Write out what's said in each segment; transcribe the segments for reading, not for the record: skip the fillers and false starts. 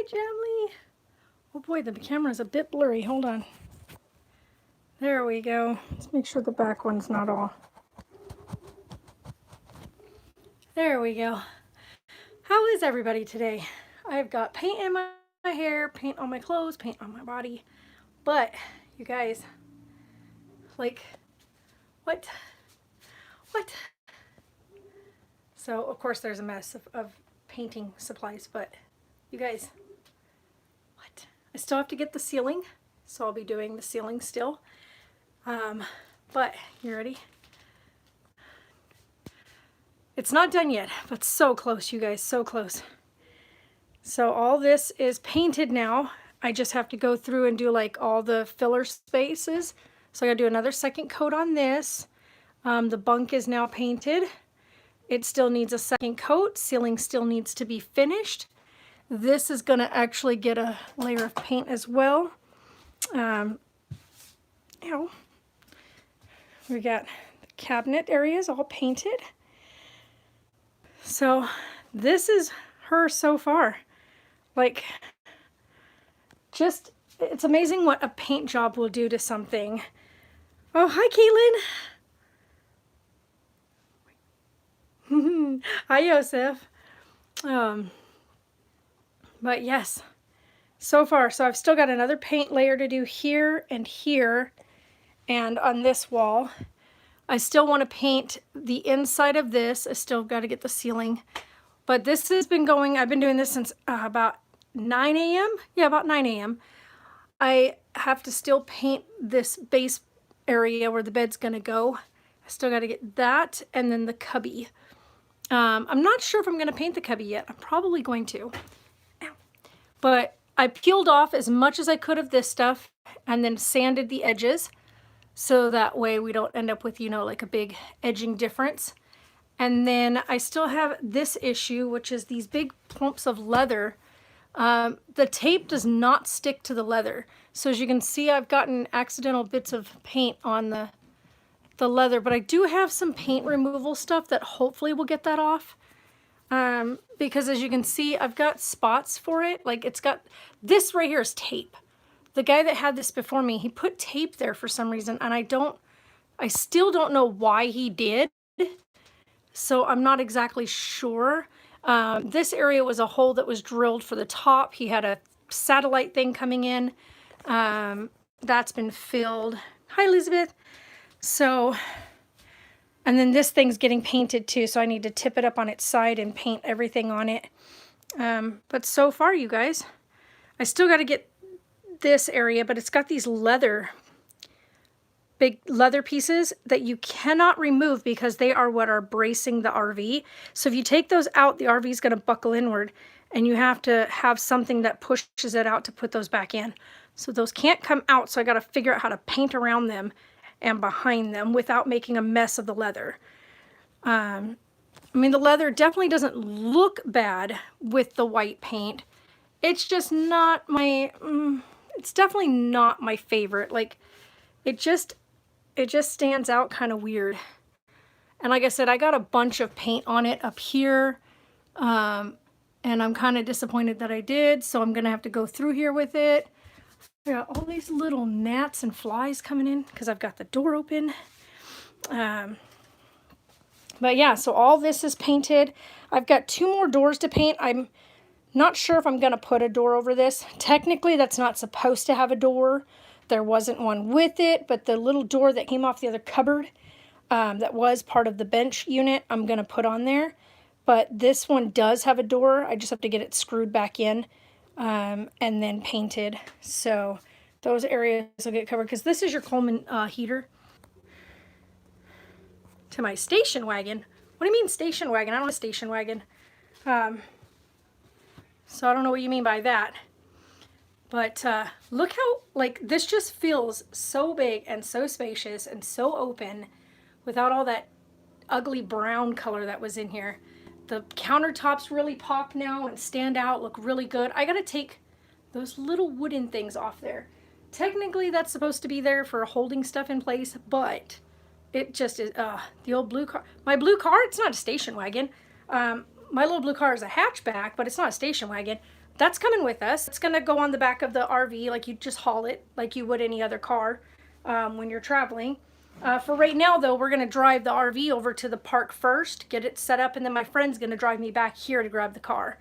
Hi, Gemly. Oh boy, the camera's a bit blurry. Hold on. There we go. Let's make sure the back one's not all. There we go. How is everybody today? I've got paint in my hair, paint on my clothes, paint on my body. But, you guys, like, what? So, of course, there's a mess of painting supplies, but you guys, what? I still have to get the ceiling, so I'll be doing the ceiling still. But, you ready? It's not done yet, but so close, you guys, so close. So all this is painted now. I just have to go through and do like all the filler spaces. So I gotta do another second coat on this. The bunk is now painted. It still needs a second coat. Ceiling still needs to be finished. This is gonna actually get a layer of paint as well. We got the cabinet areas all painted. So this is her so far. Like, just, it's amazing what a paint job will do to something. Oh, hi, Caitlin. Hi, Joseph. But yes, so far. So I've still got another paint layer to do here and here and on this wall. I still want to paint the inside of this. I still got to get the ceiling. But this has been going, I've been doing this since about 9 a.m. Yeah, about 9 a.m. I have to still paint this base area where the bed's gonna go. I still got to get that and then the cubby. I'm not sure if I'm gonna paint the cubby yet. I'm probably going to. But I peeled off as much as I could of this stuff and then sanded the edges so that way we don't end up with, you know, like a big edging difference. And then I still have this issue, which is these big clumps of leather. The tape does not stick to the leather. So as you can see, I've gotten accidental bits of paint on the leather, but I do have some paint removal stuff that hopefully will get that off. Because as you can see, I've got spots for it. Like it's got, this right here is tape. The guy that had this before me, he put tape there for some reason, and I still don't know why he did. So I'm not exactly sure. This area was a hole that was drilled for the top. He had a satellite thing coming in. That's been filled. Hi, Elizabeth. So, and then this thing's getting painted too, so I need to tip it up on its side and paint everything on it. But so far, you guys, I still got to get this area, but it's got these big leather pieces that you cannot remove because they are what are bracing the RV. So if you take those out, the RV is going to buckle inward and you have to have something that pushes it out to put those back in. So those can't come out, so I got to figure out how to paint around them and behind them without making a mess of the leather. I mean, the leather definitely doesn't look bad with the white paint. It's just not my, it's definitely not my favorite. Like, it just stands out kind of weird. And like I said, I got a bunch of paint on it up here. And I'm kind of disappointed that I did. So I'm going to have to go through here with it. I got all these little gnats and flies coming in because I've got the door open. But yeah, so all this is painted. I've got 2 more doors to paint. I'm not sure if I'm going to put a door over this. Technically, that's not supposed to have a door. There wasn't one with it, but the little door that came off the other cupboard that was part of the bench unit, I'm going to put on there. But this one does have a door. I just have to get it screwed back in and then painted. So those areas will get covered because this is your Coleman heater. To my station wagon. What do you mean station wagon? I don't have a station wagon. So I don't know what you mean by that. But look how, like, this just feels so big and so spacious and so open without all that ugly brown color that was in here. The countertops really pop now and stand out, look really good. I gotta take those little wooden things off there. Technically, that's supposed to be there for holding stuff in place, but it just is, the old blue car. My blue car, it's not a station wagon. My little blue car is a hatchback, but it's not a station wagon. that's coming with us. It's gonna go on the back of the RV, like you just haul it like you would any other car when you're traveling. For right now though, we're gonna drive the RV over to the park first, get it set up, and then my friend's gonna drive me back here to grab the car.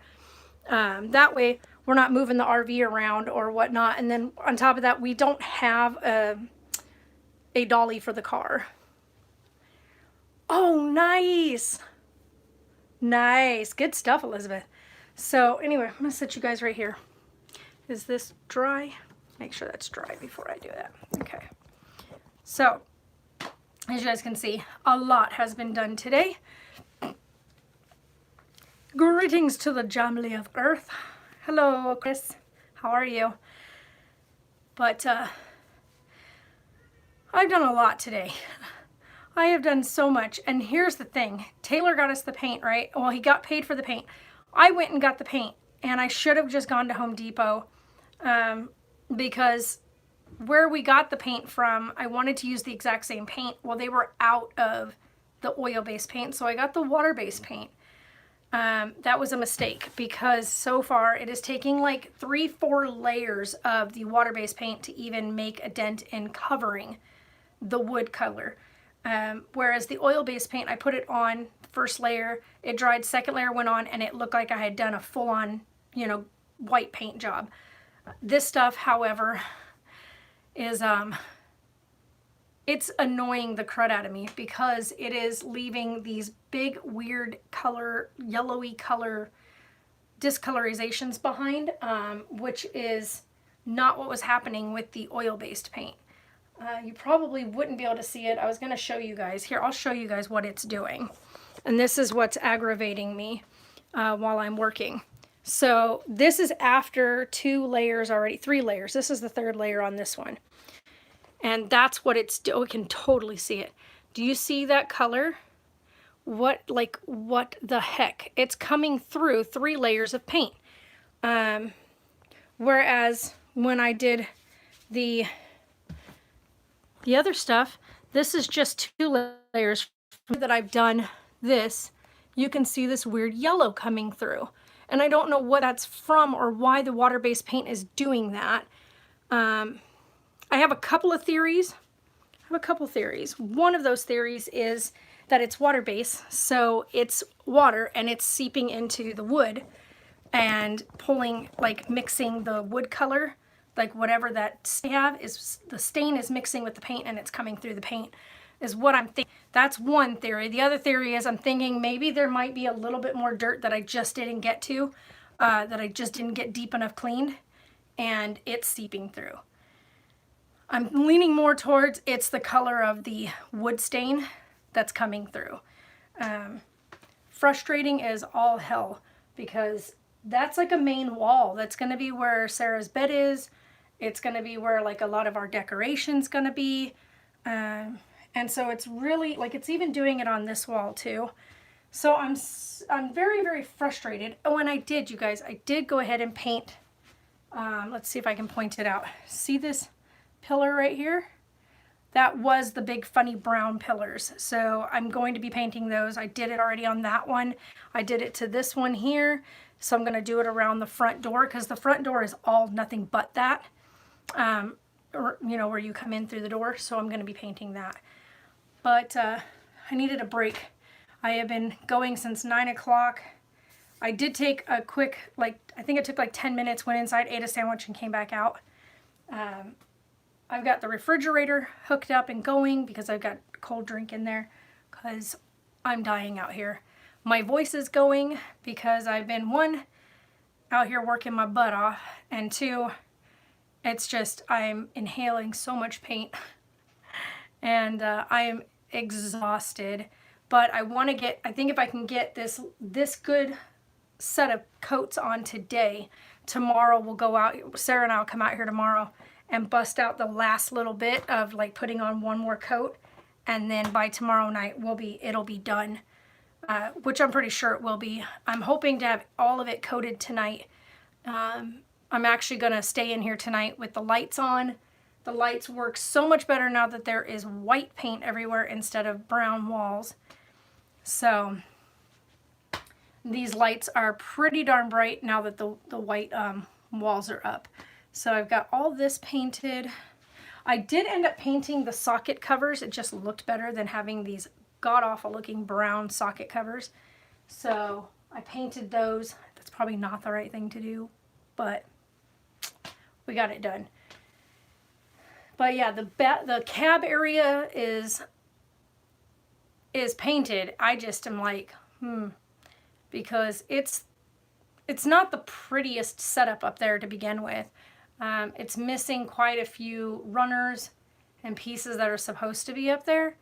That way we're not moving the RV around or whatnot. And then on top of that, we don't have a dolly for the car. Oh, nice. Nice. Good stuff, Elizabeth. So anyway, I'm gonna set you guys right here. Is this dry? Make sure that's dry before I do that. Okay. So, as you guys can see, a lot has been done today. Greetings to the Jamily of Earth. Hello, Chris. How are you? But I've done a lot today. I have done so much. And here's the thing. Taylor got us the paint, right? Well, he got paid for the paint. I went and got the paint, and I should have just gone to Home Depot because where we got the paint from, I wanted to use the exact same paint. Well, they were out of the oil-based paint, so I got the water-based paint. That was a mistake because so far it is taking like 3-4 layers of the water-based paint to even make a dent in covering the wood color. Whereas the oil-based paint, I put it on first layer, it dried, second layer went on, and it looked like I had done a full-on, you know, white paint job. This stuff, however, is it's annoying the crud out of me because it is leaving these big weird color, yellowy color discolorizations behind, which is not what was happening with the oil-based paint. You probably wouldn't be able to see it. I was going to show you guys. Here, I'll show you guys what it's doing. And this is what's aggravating me while I'm working. So this is after 2 layers already, 3 layers. This is the 3rd layer on this one. And that's what it's doing. We can totally see it. Do you see that color? What the heck? It's coming through 3 layers of paint. Whereas when I did the other stuff, this is just 2 layers. That I've done this, you can see this weird yellow coming through. And I don't know what that's from or why the water-based paint is doing that. I have a couple of theories. One of those theories is that it's water-based, so it's water and it's seeping into the wood and pulling, like mixing the wood color, like whatever that they have is, the stain is mixing with the paint and it's coming through the paint, is what I'm thinking. That's one theory. The other theory is I'm thinking maybe there might be a little bit more dirt that I just didn't get to, that I just didn't get deep enough cleaned, and it's seeping through. I'm leaning more towards it's the color of the wood stain that's coming through. Frustrating as all hell because that's like a main wall. That's going to be where Sarah's bed is. It's going to be where like a lot of our decoration's going to be. And so it's really, like it's even doing it on this wall too. So I'm very, very frustrated. Oh, and I did, you guys, I did go ahead and paint. Let's see if I can point it out. See this pillar right here? That was the big funny brown pillars. So I'm going to be painting those. I did it already on that one. I did it to this one here. So I'm going to do it around the front door because the front door is all nothing but that. Or, you know, where you come in through the door. So I'm going to be painting that. But I needed a break. I have been going since 9 o'clock. I did take a quick, like, I think it took like 10 minutes, went inside, ate a sandwich, and came back out. I've got the refrigerator hooked up and going because I've got cold drink in there because I'm dying out here. My voice is going because I've been, 1, out here working my butt off, and 2, it's just I'm inhaling so much paint and I am exhausted. But I want to get, I think if I can get this good set of coats on today, tomorrow we'll go out, Sarah and I will come out here tomorrow and bust out the last little bit of like putting on one more coat, and then by tomorrow night it'll be done, which I'm pretty sure it will be. I'm hoping to have all of it coated tonight. I'm actually going to stay in here tonight with the lights on. The lights work so much better now that there is white paint everywhere instead of brown walls. So these lights are pretty darn bright now that the white walls are up. So I've got all this painted. I did end up painting the socket covers. It just looked better than having these god-awful looking brown socket covers. So I painted those. That's probably not the right thing to do, but we got it done. But yeah, the cab area is painted. I just am like, because it's not the prettiest setup up there to begin with. It's missing quite a few runners and pieces that are supposed to be up there.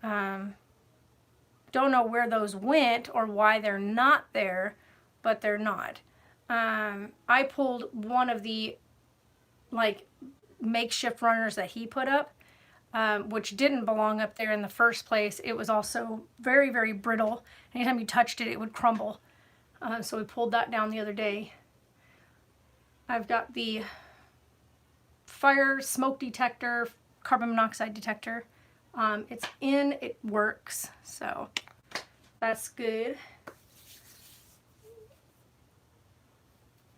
Don't know where those went or why they're not there, but they're not. I pulled one of the like makeshift runners that he put up, which didn't belong up there in the first place. It was also very, very brittle. Anytime you touched it, it would crumble. So we pulled that down the other day. I've got the fire smoke detector, carbon monoxide detector. It's in, it works, so that's good.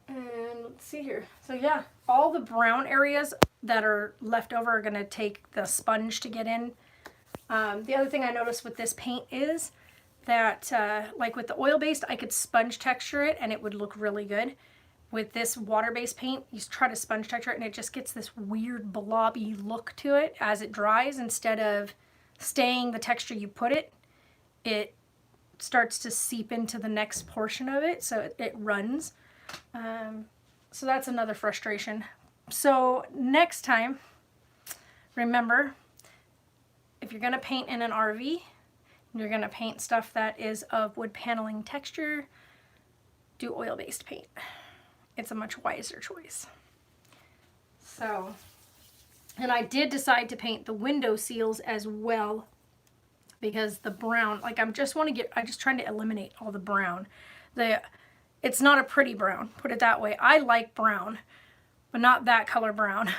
And let's see here. So yeah, all the brown areas that are left over are gonna take the sponge to get in. The other thing I noticed with this paint is that, like with the oil-based, I could sponge texture it and it would look really good. With this water-based paint, you try to sponge texture it and it just gets this weird blobby look to it as it dries. Instead of staying the texture you put it, it starts to seep into the next portion of it, so it runs. So that's another frustration. So next time, remember, if you're gonna paint in an RV, you're gonna paint stuff that is of wood paneling texture, do oil-based paint. It's a much wiser choice. So, and I did decide to paint the window seals as well, because the brown, like I'm just trying to eliminate all the brown. It's not a pretty brown, put it that way. I like brown, but not that color brown.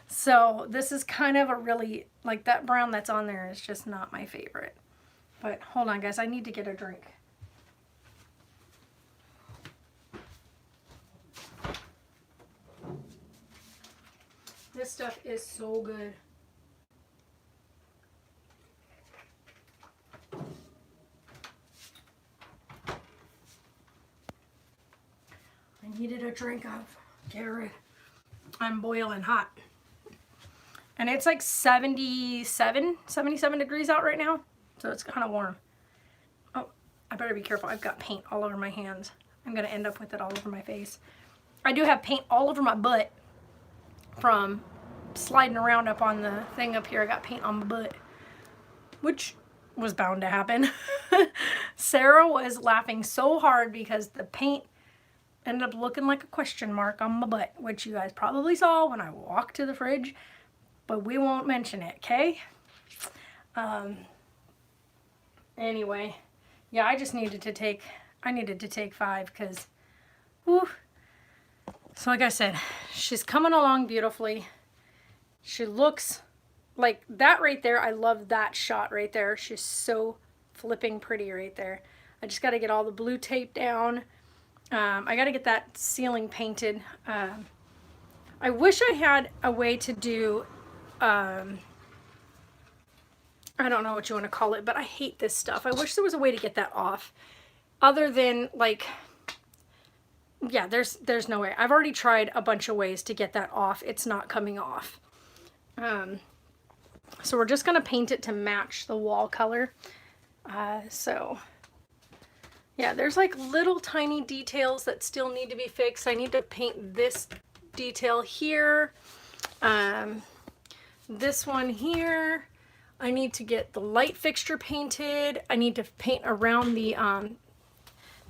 So this is kind of a really, like that brown that's on there is just not my favorite. But hold on guys, I need to get a drink. This stuff is so good. I needed a drink of Garrett. I'm boiling hot. And it's like 77 degrees out right now. So it's kind of warm. Oh, I better be careful. I've got paint all over my hands. I'm going to end up with it all over my face. I do have paint all over my butt from sliding around up on the thing up here. I got paint on my butt, which was bound to happen. Sarah was laughing so hard because the paint ended up looking like a question mark on my butt, which you guys probably saw when I walked to the fridge, but we won't mention it, okay? Anyway, yeah, I needed to take 5 because, whew. So like I said, she's coming along beautifully. She looks like that right there. I love that shot right there. She's so flipping pretty right there. I just got to get all the blue tape down. I got to get that ceiling painted. I wish I had a way to do, I don't know what you want to call it, but I hate this stuff. I wish there was a way to get that off other than like, yeah, there's no way. I've already tried a bunch of ways to get that off. It's not coming off. So we're just going to paint it to match the wall color. So yeah, there's like little tiny details that still need to be fixed. I need to paint this detail here. This one here. I need to get the light fixture painted. I need to paint around the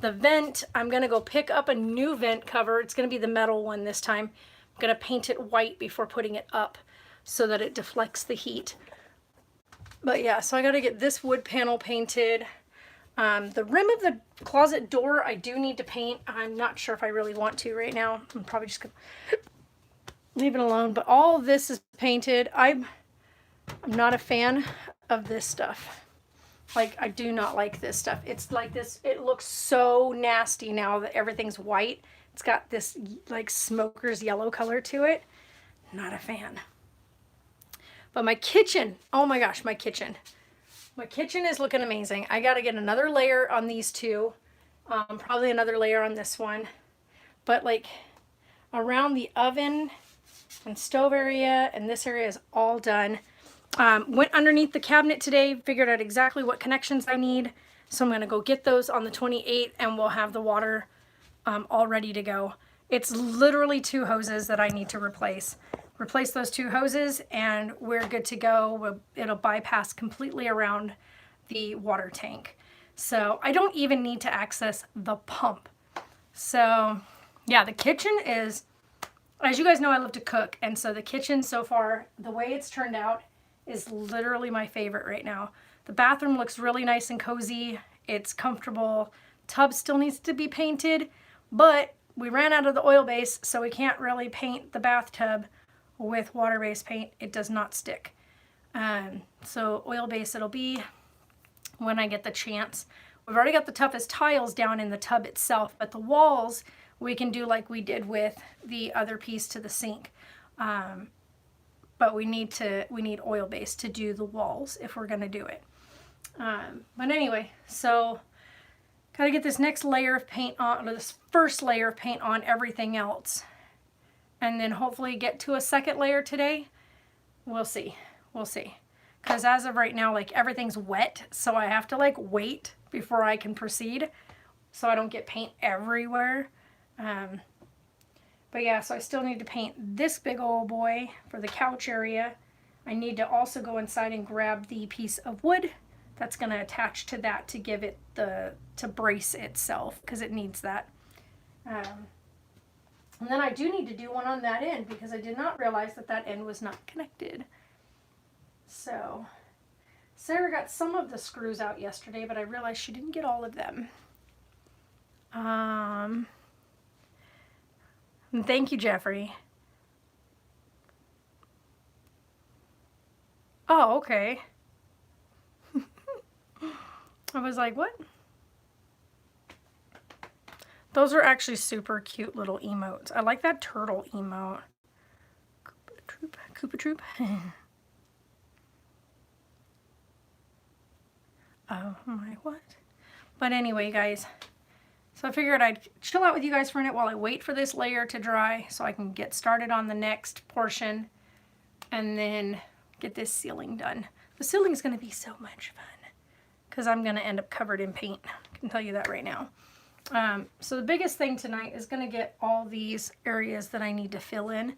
vent. I'm gonna go pick up a new vent cover. It's gonna be the metal one this time. I'm gonna paint it white before putting it up so that it deflects the heat. But yeah, so I gotta get this wood panel painted. The rim of the closet door I do need to paint. I'm not sure if I really want to right now. I'm probably just gonna leave it alone. But all of this is painted. I'm not a fan of this stuff. Like, I do not like this stuff. It's like this, it looks so nasty now that everything's white. It's got this like smoker's yellow color to it. Not a fan. But my kitchen, oh my gosh, my kitchen. My kitchen is looking amazing. I got to get another layer on these two. Probably another layer on this one. But like around the oven and stove area and this area is all done. Went underneath the cabinet today, figured out exactly what connections I need. So I'm going to go get those on the 28th and we'll have the water all ready to go. It's literally 2 hoses that I need to replace. Replace those 2 hoses and we're good to go. It'll bypass completely around the water tank. So I don't even need to access the pump. So yeah, the kitchen is, as you guys know, I love to cook. And so the kitchen so far, the way it's turned out is literally my favorite right now. The bathroom looks really nice and cozy. It's comfortable. Tub still needs to be painted, but we ran out of the oil base, so we can't really paint the bathtub with water-based paint. It does not stick. So oil base it'll be when I get the chance. We've already got the toughest tiles down in the tub itself, but the walls we can do like we did with the other piece to the sink. But we need oil base to do the walls if we're gonna do it. But anyway, so gotta get this next layer of paint on, or this first layer of paint on everything else. And then hopefully get to a second layer today. We'll see. We'll see. Because as of right now, like everything's wet, so I have to like wait before I can proceed so I don't get paint everywhere. But yeah, so I still need to paint this big old boy for the couch area. I need to also go inside and grab the piece of wood that's going to attach to that to give it to brace itself, because it needs that. And then I do need to do one on that end because I did not realize that that end was not connected. So Sarah got some of the screws out yesterday, but I realized she didn't get all of them. Thank you, Jeffrey. Oh, okay. I was like, what? Those are actually super cute little emotes. I like that turtle emote. Koopa Troop. Oh my what? But anyway, guys. So I figured I'd chill out with you guys for a minute while I wait for this layer to dry so I can get started on the next portion and then get this ceiling done. The ceiling is going to be so much fun because I'm going to end up covered in paint. I can tell you that right now. So the biggest thing tonight is going to get all these areas that I need to fill in.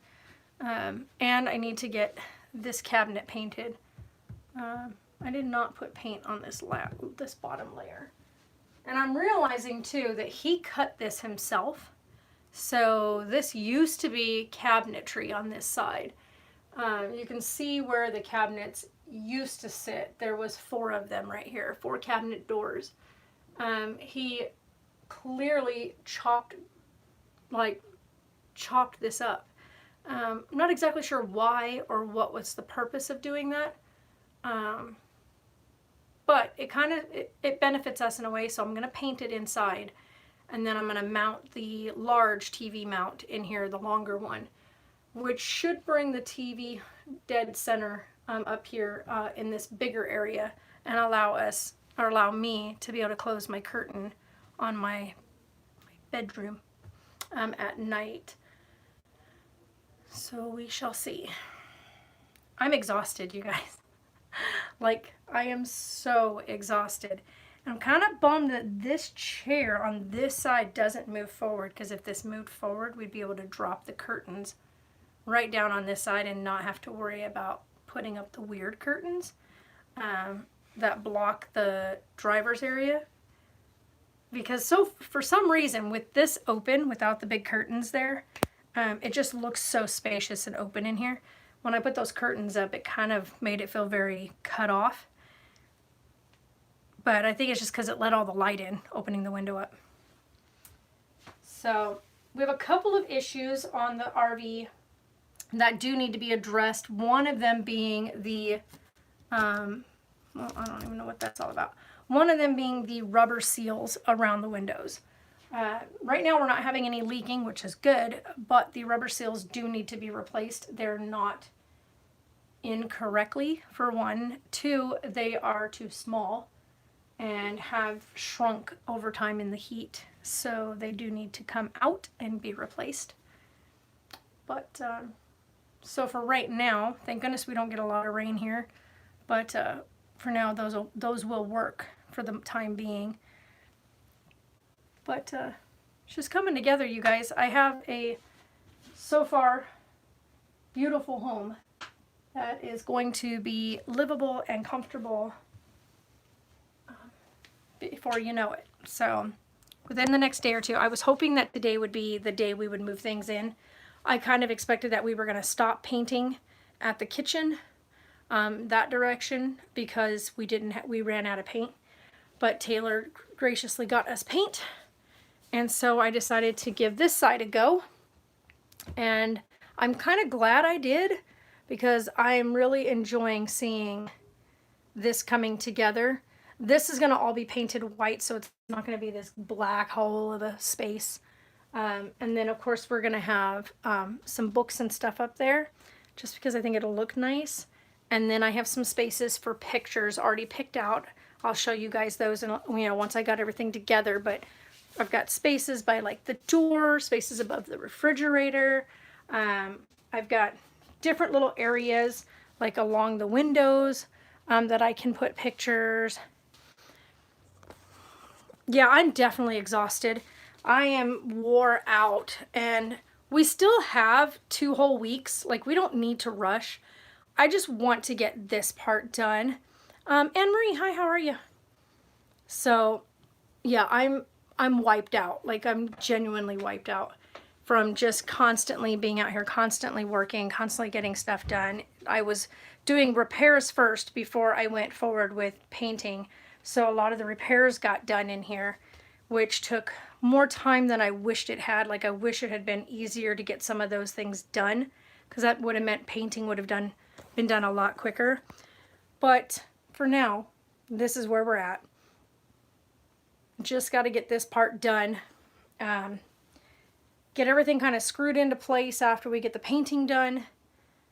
And I need to get this cabinet painted. I did not put paint on this bottom layer. And I'm realizing too that he cut this himself. So this used to be cabinetry on this side. You can see where the cabinets used to sit. There was 4 of them right here, 4 cabinet doors. He clearly chopped this up. I'm not exactly sure why or what was the purpose of doing that. But it benefits us in a way, so I'm going to paint it inside. And then I'm going to mount the large TV mount in here, the longer one, which should bring the TV dead center up here in this bigger area and allow me to be able to close my curtain on my bedroom at night. So we shall see. I'm exhausted, you guys. Like, I am so exhausted. I'm kind of bummed that this chair on this side doesn't move forward, because if this moved forward, we'd be able to drop the curtains right down on this side and not have to worry about putting up the weird curtains that block the driver's area. Because for some reason, with this open, without the big curtains there, it just looks so spacious and open in here. When I put those curtains up, it kind of made it feel very cut off. But I think it's just because it let all the light in, opening the window up. So we have a couple of issues on the RV that do need to be addressed. One of them being the well, I don't even know what that's all about. One of them being the rubber seals around the windows. Right now we're not having any leaking, which is good, but the rubber seals do need to be replaced. They're not in correctly, for one. Two, they are too small and have shrunk over time in the heat, so they do need to come out and be replaced. But so for right now, thank goodness we don't get a lot of rain here, but for now those will work for the time being. But it's just coming together, you guys. I have a, so far, beautiful home that is going to be livable and comfortable before you know it. So within the next day or two, I was hoping that today would be the day we would move things in. I kind of expected that we were going to stop painting at the kitchen that direction because we ran out of paint. But Taylor graciously got us paint. And so I decided to give this side a go. And I'm kind of glad I did because I'm really enjoying seeing this coming together. This is going to all be painted white, so it's not going to be this black hole of a space. And then, of course, we're going to have some books and stuff up there just because I think it'll look nice. And then I have some spaces for pictures already picked out. I'll show you guys those, and once I got everything together. But I've got spaces by like the door, spaces above the refrigerator. I've got different little areas like along the windows that I can put pictures. Yeah, I'm definitely exhausted. I am wore out, and we still have 2 whole weeks. Like, we don't need to rush. I just want to get this part done. Anne Marie, hi, how are you? So, yeah, I'm wiped out. Like, I'm genuinely wiped out from just constantly being out here, constantly working, constantly getting stuff done. I was doing repairs first before I went forward with painting. So a lot of the repairs got done in here, which took more time than I wished it had. Like, I wish it had been easier to get some of those things done, because that would have meant painting would have been done a lot quicker. But for now, this is where we're at. Just got to get this part done. Get everything kind of screwed into place after we get the painting done.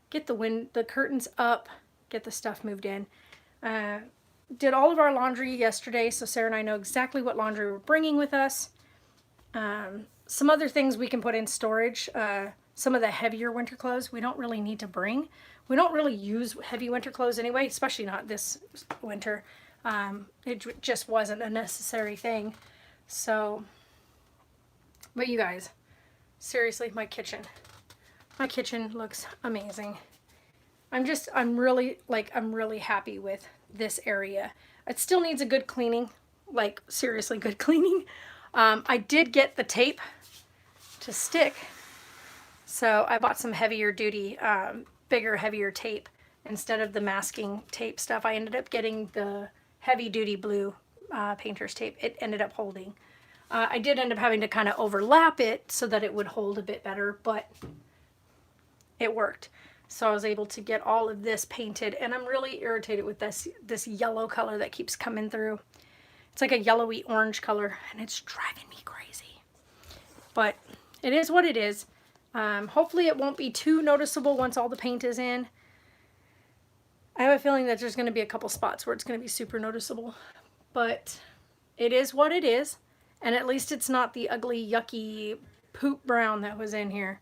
Get the curtains up. Get the stuff moved in. Did all of our laundry yesterday, so Sarah and I know exactly what laundry we're bringing with us. Some other things we can put in storage. Some of the heavier winter clothes we don't really need to bring. We don't really use heavy winter clothes anyway, especially not this winter. It just wasn't a necessary thing. So, but you guys, seriously, my kitchen looks amazing. I'm really happy with this area. It still needs a good cleaning, like seriously good cleaning. I did get the tape to stick, so I bought some heavier duty, bigger, heavier tape instead of the masking tape stuff. I ended up getting the heavy duty blue painter's tape. It ended up holding. I did end up having to kind of overlap it so that it would hold a bit better, but it worked. So I was able to get all of this painted, and I'm really irritated with this yellow color that keeps coming through. It's like a yellowy orange color, and it's driving me crazy. But it is what it is. Hopefully it won't be too noticeable once all the paint is in. I have a feeling that there's going to be a couple spots where it's going to be super noticeable. But it is what it is. And at least it's not the ugly, yucky poop brown that was in here.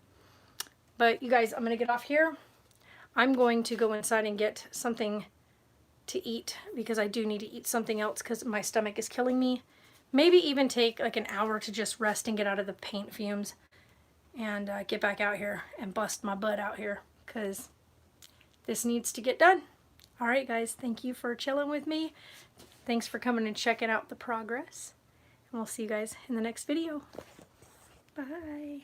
But you guys, I'm going to get off here. I'm going to go inside and get something to eat because I do need to eat something else because my stomach is killing me. Maybe even take like an hour to just rest and get out of the paint fumes and get back out here and bust my butt out here because this needs to get done. All right, guys, thank you for chilling with me. Thanks for coming and checking out the progress. And we'll see you guys in the next video. Bye.